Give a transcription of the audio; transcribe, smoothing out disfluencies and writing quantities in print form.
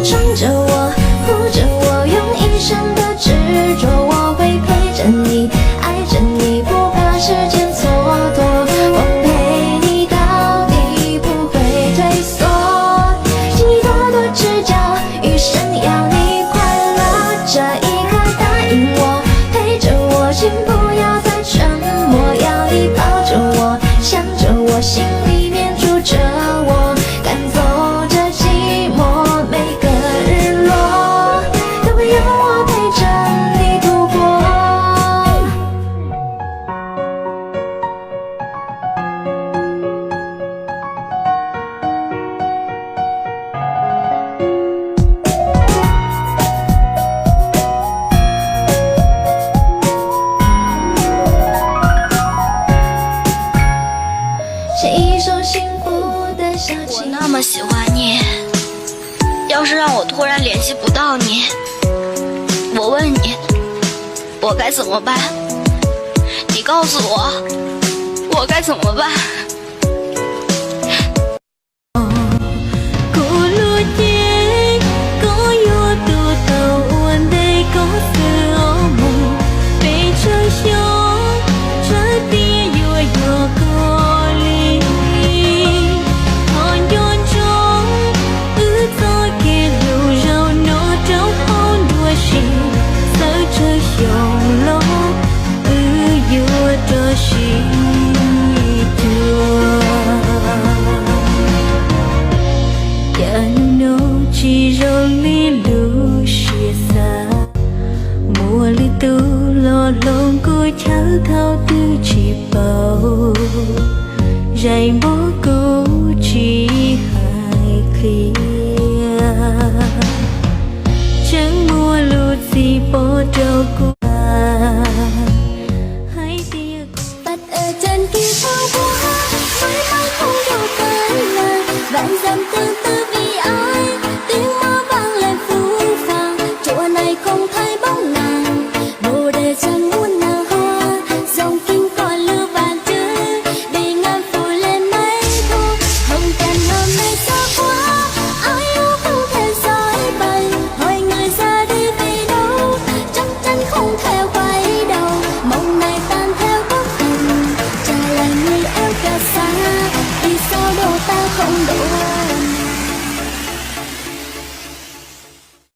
宠着我，护着我，用一生的执着，我会陪着你，爱着你，不怕时间蹉跎，我陪你到底，不会退缩，请你多多指教，余生要你快乐，这一刻答应我，陪着我，请不要再沉默，要你抱着我，想着我，心里面住着我，赶走这寂寞，每个日落都会有我陪着你度过。写一首幸福的小情。我那么喜欢你，要是让我突然联系不到你，我问你，我该怎么办？你告诉我，我该怎么办？chỉ rong li lu xia xa mùa li tu lo lông cô cháu thao tư chỉ bao dạy bố cô chỉ hai kia chẳng mua lu gì bỏ trâu cô hãy tia Đặt ở trên kia sao quá với mong không đâu cơn lời vạn dặm từ từ vì ai tiếng mơ vang lên phũ phàng chỗ này không thấy bóng nàng bồ đề chẳng muốn nở hoa dòng kinh còn lưu vàng trứ bị ngàn phủ lên mấy thu hồng trần hôm nay xa quá ai yêu không thể dõi bày hỏi người ra đi vì đâu chắc chắn không theo